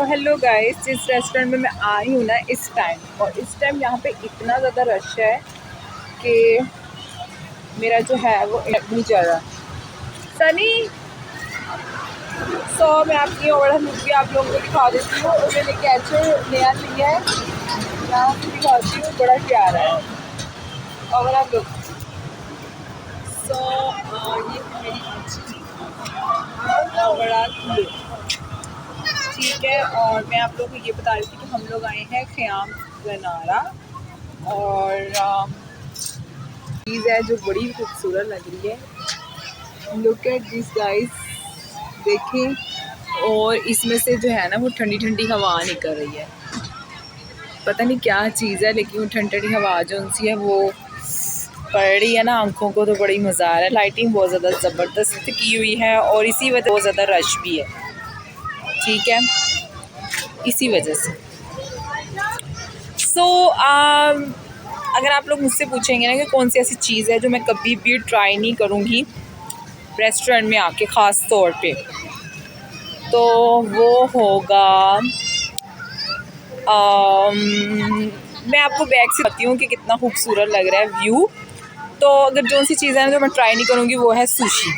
Hello guys, जिस restaurant में मैं आई हूँ ना इस टाइम, और इस टाइम यहाँ पे इतना ज़्यादा रश है कि मेरा जो है वो नहीं चल रहा। सनी मैं आपकी ऑर्डर मूवी आप लोगों को दिखा देती हूँ। और मैंने कैचर नया लिया है, यहाँ से दिखाती हूँ, बड़ा प्यारा है। और आप लोग ये मेरी मछली बड़ा ठीक है। और मैं आप लोगों को ये बता रही थी कि हम लोग आए हैं ख़याम गनारा, और चीज़ है जो बड़ी खूबसूरत लग रही है। लुक एट दिस गाइस, देखें। और इसमें से जो है ना वो ठंडी ठंडी हवा निकल रही है। पता नहीं क्या चीज़ है, लेकिन वो ठंडी ठंडी हवा जो उनसी है वो पड़ रही है ना आंखों को, तो बड़ी मज़ा आ रहा है। लाइटिंग बहुत ज़्यादा ज़बरदस्त की हुई है और इसी वजह बहुत ज़्यादा रश भी है, ठीक है, इसी वजह से। अगर आप लोग मुझसे पूछेंगे ना कि कौन सी ऐसी चीज़ है जो मैं कभी भी ट्राई नहीं करूँगी रेस्टोरेंट में आके ख़ास तौर पे, तो वो होगा मैं आपको बैक से बताती हूँ कि कितना खूबसूरत लग रहा है व्यू। तो अगर जो सी चीज़ है जो मैं ट्राई नहीं करूँगी वो है सुशी,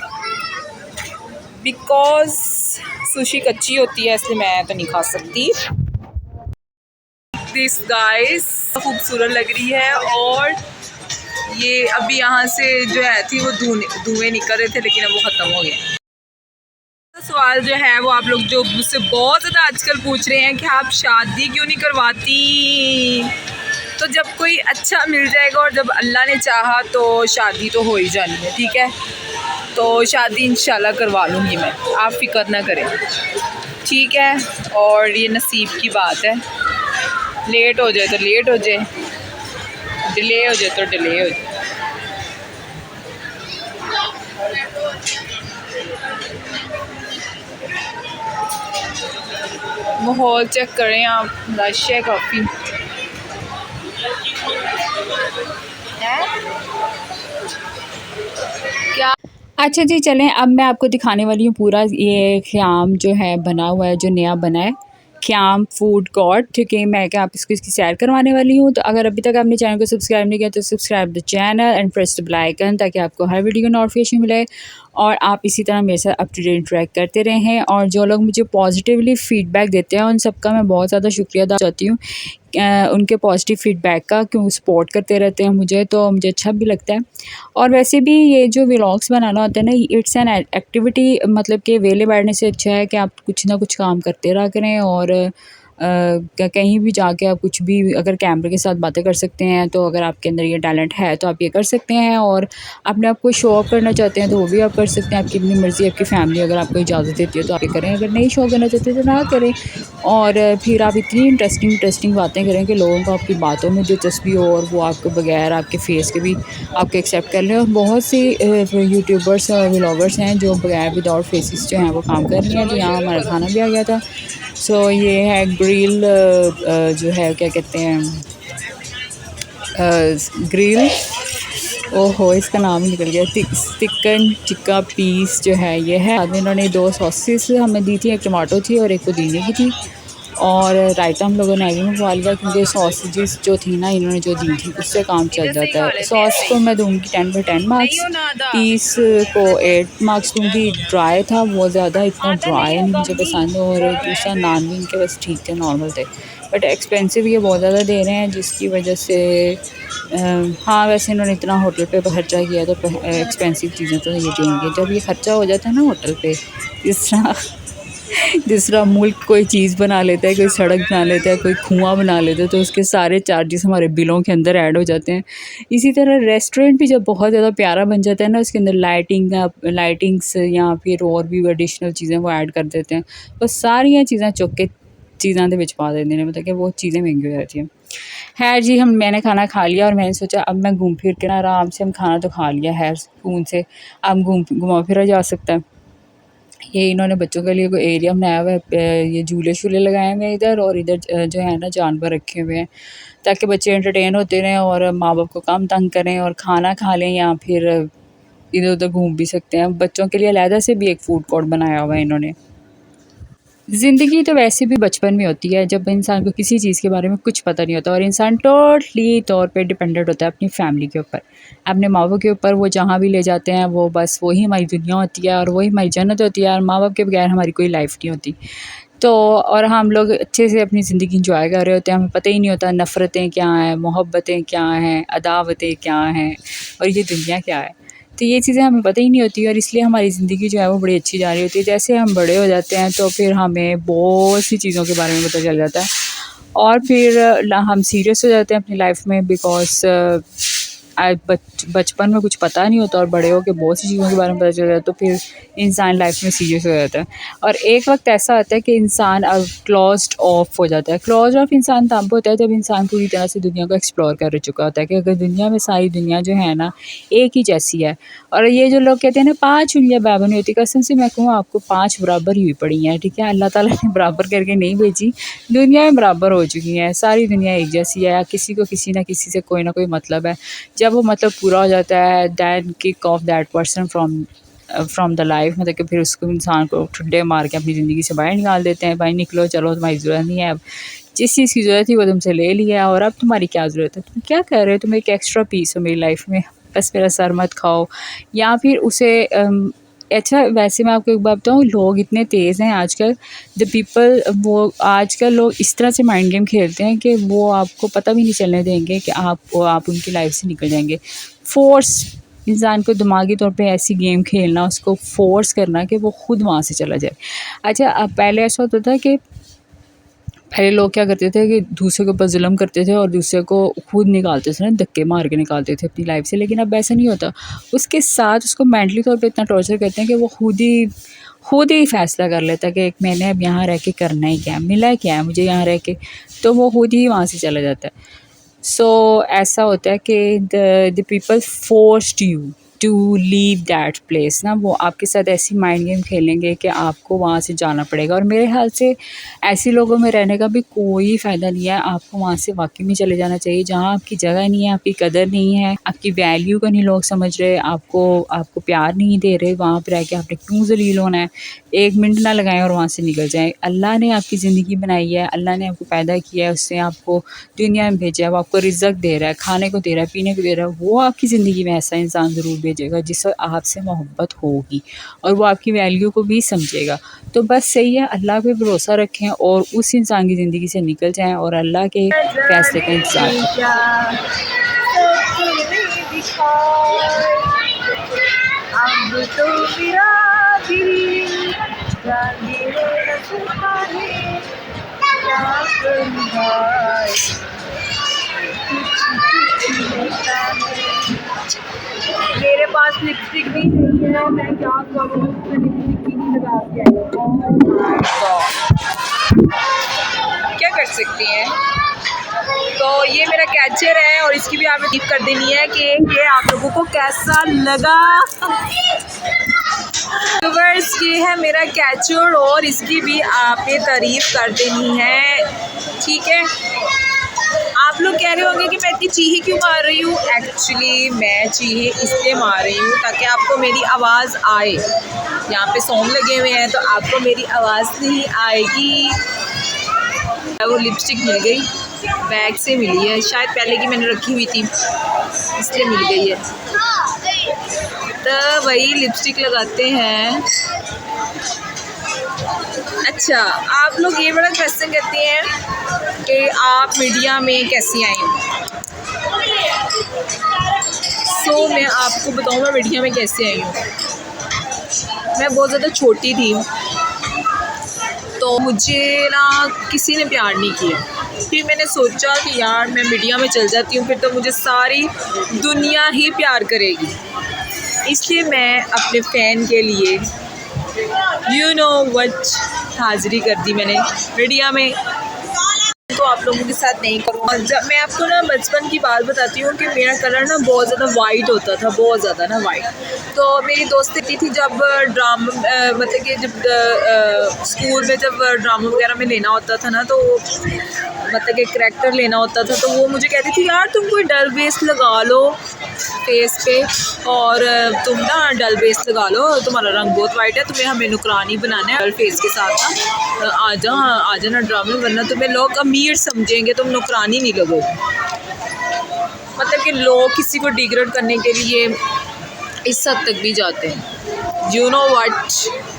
बिकॉज़ सुशी कच्ची होती है, इसलिए मैं तो नहीं खा सकती। दिस गाइस खूबसूरत लग रही है। और ये अभी यहाँ से जो है थी वो धुएं निकल रहे थे, लेकिन अब वो ख़त्म हो गए। सवाल जो है वो आप लोग जो मुझसे बहुत ज़्यादा आजकल पूछ रहे हैं कि आप शादी क्यों नहीं करवाती। तो जब कोई अच्छा मिल जाएगा और जब अल्लाह ने चाहा तो शादी तो हो ही जानी है, ठीक है। तो शादी इंशाल्लाह करवा लूँगी मैं, आप फिक्र ना करें, ठीक है। और ये नसीब की बात है, लेट हो जाए तो लेट हो जाए, डिले हो जाए तो डिले हो जाए। माहौल चेक करें आप, रश है काफ़ी। क्या अच्छा जी, चलें अब मैं आपको दिखाने वाली हूँ पूरा ये ख़याम जो है बना हुआ है, जो नया बना है ख़याम फूड कोर्ट, ठीक है। मैं क्या आप इसकी सैर करवाने वाली हूँ। तो अगर अभी तक आपने चैनल को सब्सक्राइब नहीं किया तो subscribe the channel and press the bell icon, ताकि आपको हर वीडियो का नोटिफिकेशन मिले और आप इसी तरह मेरे साथ अप टू डेट इंटरेक्ट करते रहें। और जो लोग मुझे पॉजिटिवली फ़ीडबैक देते हैं उन सबका मैं बहुत ज़्यादा शुक्रिया अदा चाहती हूँ, उनके पॉजिटिव फ़ीडबैक का, क्यों सपोर्ट करते रहते हैं मुझे, तो मुझे अच्छा भी लगता है। और वैसे भी ये जो व्लॉग्स बनाना होता है ना, इट्स एन एक्टिविटी, मतलब कि वेले बैठने से अच्छा है कि आप कुछ ना कुछ काम करते रहा करें। और कहीं भी जाके आप कुछ भी अगर कैमरे के साथ बातें कर सकते हैं, तो अगर आपके अंदर ये टैलेंट है तो आप ये कर सकते हैं। और अपने आप को शो ऑफ करना चाहते हैं तो वो भी आप कर सकते हैं, आपकी अपनी मर्ज़ी, आपकी फ़ैमिली अगर आपको इजाज़त देती है तो आप ये करें, अगर नहीं शो करना चाहते तो ना करें। और फिर आप इतनी इंटरेस्टिंग बातें करें कि लोगों को आपकी बातों में दिलचस्पी हो और वो आपको बगैर आपके फेस के भी आपको एक्सेप्ट कर लें। और बहुत सी यूट्यूबर्स और व्लॉगर्स हैं जो बगैर विदाउट फेसेस जो हैं वो काम कर रही हैं। तो यहाँ हमारा खाना भी आ गया था। ये है ग्रिल, जो है क्या कहते हैं, ग्रिल, ओहो इसका नाम ही निकल गया, चिकन टिक्का पीस जो है ये है। बाद में इन्होंने 2 सॉसेस हमें दी थी, एक टमाटो थी और एक पुदीने की थी। और रायता हम लोगों ने आगे मंगवा लिया, क्योंकि सॉसेजेस जो थी ना इन्होंने जो दी थी उससे काम चल जाता है। सॉस को मैं दूंगी 10 में 10 मार्क्स, पीस को 8 मार्क्स दूंगी। ड्राई था बहुत ज़्यादा, इतना ड्राई नहीं मुझे पसंद। और दूसरा नान भी इनके बस ठीक थे, नॉर्मल थे, बट एक्सपेंसिव ये बहुत ज़्यादा दे रहे हैं, जिसकी वजह से हाँ वैसे इन्होंने इतना होटल पे खर्चा किया तो एक्सपेंसिव चीज़ें तो ये देंगे। जब ये खर्चा हो जाता है ना होटल पे, जिस तरह मुल्क कोई चीज़ बना लेता है, कोई सड़क बना लेता है, कोई कुआं बना लेता है, तो उसके सारे चार्जेस हमारे बिलों के अंदर ऐड हो जाते हैं। इसी तरह रेस्टोरेंट भी जब बहुत ज़्यादा प्यारा बन जाता है ना, उसके अंदर लाइटिंग्स या फिर और भी एडिशनल चीज़ें वो ऐड कर देते हैं। बस सारियाँ चीज़ें चुक के चीज़ों के विच पा देते हैं, मतलब कि वो चीज़ें महंगी हो जाती हैं। खैर जी, मैंने खाना खा लिया और मैंने सोचा अब मैं घूम फिर के ना आराम से, हम खाना तो खा लिया है सुकून से, अब घुमा फिरा जा सकता है। ये इन्होंने बच्चों के लिए कोई एरिया बनाया हुआ है, ये झूले शूले लगाए हुए हैं इधर, और इधर जो है ना जानवर रखे हुए हैं, ताकि बच्चे एंटरटेन होते रहें और माँ बाप को कम तंग करें और खाना खा लें, या फिर इधर उधर घूम भी सकते हैं। बच्चों के लिए अलहदा से भी एक फ़ूड कोर्ट बनाया हुआ है इन्होंने। ज़िंदगी तो वैसे भी बचपन में होती है जब इंसान को किसी चीज़ के बारे में कुछ पता नहीं होता और इंसान टोटली तौर पे डिपेंडेंट होता है अपनी फैमिली के ऊपर, अपने माँ-बाप के ऊपर। वो जहाँ भी ले जाते हैं वो बस वही हमारी दुनिया होती है और वही हमारी जन्नत होती है और माँ-बाप के बगैर हमारी कोई लाइफ नहीं होती। तो और हम लोग अच्छे से अपनी ज़िंदगी एंजॉय कर रहे होते हैं, हमें पता ही नहीं होता नफ़रतें क्या हैं, मोहब्बतें क्या हैं, अदावतें क्या हैं और ये दुनिया क्या है। तो ये चीज़ें हमें पता ही नहीं होती और इसलिए हमारी ज़िंदगी जो है वो बड़ी अच्छी जा रही होती है। जैसे हम बड़े हो जाते हैं तो फिर हमें बहुत सी चीज़ों के बारे में पता चल जाता है और फिर हम सीरियस हो जाते हैं अपनी लाइफ में बिकॉज़ बचपन में कुछ पता नहीं होता और बड़े होके बहुत सी चीज़ों के बारे में पता चल जाता है तो फिर इंसान लाइफ में सीरियस हो जाता है। और एक वक्त ऐसा आता है कि इंसान अब क्लोज्ड ऑफ हो जाता है। क्लोज्ड ऑफ इंसान तब होता है जब इंसान पूरी तरह से दुनिया को एक्सप्लोर कर चुका होता है कि अगर दुनिया में सारी दुनिया जो है ना एक ही जैसी है। और ये जो लोग कहते हैं ना 5 उँगलियाँ बराबर नहीं होती, कसम से मैं कहूँ आपको 5 बराबर ही हुई पड़ी हैं, ठीक है। अल्लाह ताला ने बराबर करके नहीं भेजी, दुनिया में बराबर हो चुकी हैं। सारी दुनिया एक जैसी है, किसी को किसी ना किसी से कोई ना कोई मतलब है। जब वो मतलब पूरा हो जाता है then kick off that person from the life, मतलब कि फिर उसको इंसान को ठुड्डे मार के अपनी ज़िंदगी से बाहर निकाल देते हैं। भाई निकलो, चलो तुम्हारी ज़रूरत नहीं है अब, जिस चीज़ की ज़रूरत थी वो तुमसे ले लिया और अब तुम्हारी क्या ज़रूरत है, तुम क्या कर रहे हो, तुम एक एक्स्ट्रा पीस हो मेरी लाइफ में, बस मेरा सर मत खाओ। या फिर उसे अच्छा वैसे मैं आपको एक बात बताऊँ, लोग इतने तेज़ हैं आजकल, द पीपल, वो आजकल लोग इस तरह से माइंड गेम खेलते हैं कि वो आपको पता भी नहीं चलने देंगे कि आप उनकी लाइफ से निकल जाएंगे। फोर्स इंसान को दिमागी तौर पे ऐसी गेम खेलना, उसको फोर्स करना कि वो खुद वहाँ से चला जाए। अच्छा अब पहले ऐसा होता था कि पहले लोग क्या करते थे कि दूसरे के ऊपर जुल्म करते थे और दूसरे को खुद निकालते थे ना, धक्के मार के निकालते थे अपनी लाइफ से। लेकिन अब ऐसा नहीं होता, उसके साथ उसको मेंटली तौर पे इतना टॉर्चर करते हैं कि वो खुद ही फ़ैसला कर लेता है कि मैंने अब यहाँ रह के करना ही क्या है, मिला क्या है मुझे यहाँ रह के, तो वो खुद ही वहाँ से चला जाता है। सो ऐसा होता है कि the people forced you to leave that place ना, वो आपके साथ ऐसी माइंड गेम खेलेंगे कि आपको वहाँ से जाना पड़ेगा। और मेरे ख्याल से ऐसे लोगों में रहने का भी कोई फ़ायदा नहीं है। आपको वहाँ से वाकई में चले जाना चाहिए जहाँ आपकी जगह नहीं है, आपकी कदर नहीं है, आपकी वैल्यू को नहीं लोग समझ रहे, आपको प्यार नहीं दे रहे। वहाँ पर रह के आपने क्यों ज़लील होना है, 1 मिनट ना लगाएं और वहाँ से निकल जाएं। अल्लाह ने आपकी ज़िंदगी बनाई है, अल्लाह ने आपको पैदा किया है, उसने आपको दुनिया में भेजा है, वो आपको रिज़्क़ दे रहा है, खाने को दे रहा है, पीने को दे रहा है। वो आपकी ज़िंदगी में ऐसा इंसान ज़रूर भेजेगा जिससे आपसे मोहब्बत होगी और वो आपकी वैल्यू को भी समझेगा। तो बस सही है, अल्लाह पे भरोसा रखें और उस इंसान की ज़िंदगी से निकल जाएं और अल्लाह के फ़ैसले का इंतज़ार करें। अब तो मेरा दिल जाने लगता है, क्या करूँ भाई, कुछ होता है। मेरे पास लिपस्टिक भी नहीं है, मैं क्या करूँ, मैं लिपस्टिक ही नहीं लगा के आई हूँ। Oh my God। क्या कर सकती हैं। तो ये मेरा कैचर है और इसकी भी आपने तारीफ कर देनी है कि ये आप लोगों को कैसा लगा। व्यूअर्स ये है मेरा कैचर और इसकी भी आपने तारीफ कर देनी है, ठीक है। आप लोग कह रहे होंगे कि मैं इतनी चीखें क्यों मार रही हूँ। एक्चुअली मैं चीखें इसलिए मार रही हूँ ताकि आपको मेरी आवाज़ आए। यहाँ पे सॉन्ग लगे हुए हैं तो आपको मेरी आवाज़ नहीं आएगी। वो लिपस्टिक मिल गई, बैग से मिली है, शायद पहले की मैंने रखी हुई थी इसलिए मिल गई है। तो वही लिपस्टिक लगाते हैं। अच्छा आप लोग ये बड़ा क्वेश्चन करते हैं कि आप मीडिया में कैसी आई हो। सो मैं आपको बताऊँ मैं मीडिया में कैसे आई हूँ। मैं बहुत ज़्यादा छोटी थी तो मुझे ना किसी ने प्यार नहीं किया। फिर मैंने सोचा कि यार मैं मीडिया में चल जाती हूँ, फिर तो मुझे सारी दुनिया ही प्यार करेगी। इसलिए मैं अपने फ़ैन के लिए यू नो व्हाट हाज़िरी कर दी मैंने मीडिया में। तो आप लोगों के साथ नहीं करूँगा। जब मैं आपको ना बचपन की बात बताती हूँ कि मेरा कलर ना बहुत ज़्यादा वाइट होता था, बहुत ज़्यादा ना वाइट। तो मेरी दोस्त कहती थी जब ड्रामा मतलब कि जब स्कूल में जब ड्रामा वगैरह में लेना होता था ना, तो मतलब कि करैक्टर लेना होता था, तो वो मुझे कहती थी यार तुम कोई डल बेस लगा लो फेस पे, और तुम ना डल बेस लगा लो, तुम्हारा रंग बहुत वाइट है, तुम्हें हमें नुकरानी बनाना है डल फेस के साथ ना, आ जाना ड्रामे, वरना तुम्हें लोग अमीर समझेंगे, तुम नुकरानी नहीं लगोगे। मतलब कि लोग किसी को डिग्रेड करने के लिए इस हद तक भी जाते हैं। यू नो वट,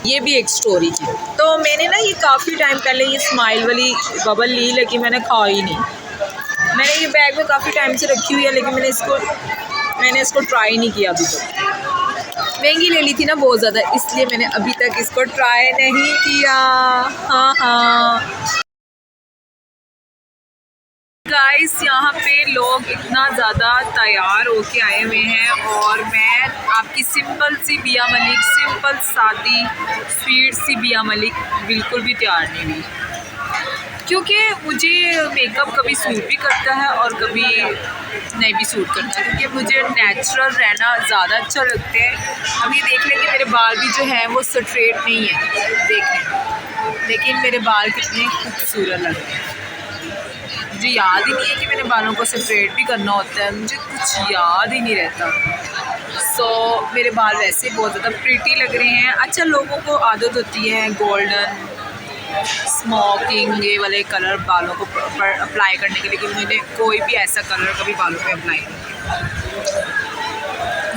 ये भी एक स्टोरी थी। तो मैंने ना ये काफ़ी टाइम पहले ये स्माइल वाली बबल ली, लेकिन मैंने खा ही नहीं। मैंने ये बैग में काफ़ी टाइम से रखी हुई है, लेकिन मैंने इसको ट्राई नहीं किया अभी तक। महंगी ले ली थी ना बहुत ज़्यादा, इसलिए मैंने अभी तक इसको ट्राई नहीं किया। हाँ गाइस, यहाँ पे लोग इतना ज़्यादा तैयार होके आए हुए हैं, और मैं आपकी सिंपल सी बिया मलिक, सिंपल सादी स्वीट सी बिया मलिक बिल्कुल भी तैयार नहीं हुई, क्योंकि मुझे मेकअप कभी सूट भी करता है और कभी नहीं भी सूट करता है, क्योंकि मुझे नेचुरल रहना ज़्यादा अच्छा लगता है। अब ये देख लेंगे मेरे बाल भी जो है वो स्ट्रेट नहीं है, देख लें, लेकिन मेरे बाल कितने खूबसूरत लग रहे हैं। मुझे याद ही नहीं है कि मैंने बालों को स्ट्रेट भी करना होता है, मुझे कुछ याद ही नहीं रहता। मेरे बाल वैसे बहुत ज़्यादा प्रिटी लग रहे हैं। अच्छा, लोगों को आदत होती है गोल्डन स्मोकिंग ये वाले कलर बालों को अप्लाई करने के लिए, लेकिन मैंने कोई भी ऐसा कलर कभी बालों पे अप्लाई नहीं किया।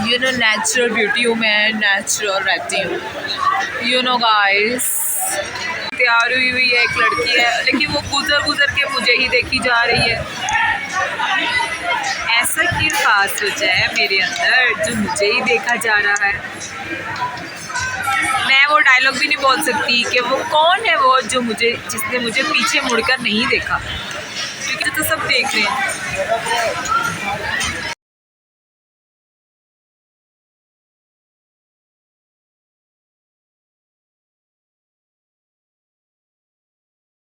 यू नो नेचुरल ब्यूटी हूँ मैं, नेचुरल रहती हूँ। यू नो गाइस, तैयार हुई है एक लड़की है, लेकिन वो गुजर के मुझे ही देखी जा रही है। ऐसा क्या खास वजह है मेरे अंदर जो मुझे ही देखा जा रहा है? मैं वो डायलॉग भी नहीं बोल सकती कि वो कौन है वो जिसने मुझे पीछे मुड़कर नहीं देखा, क्योंकि तो सब देख रहे हैं।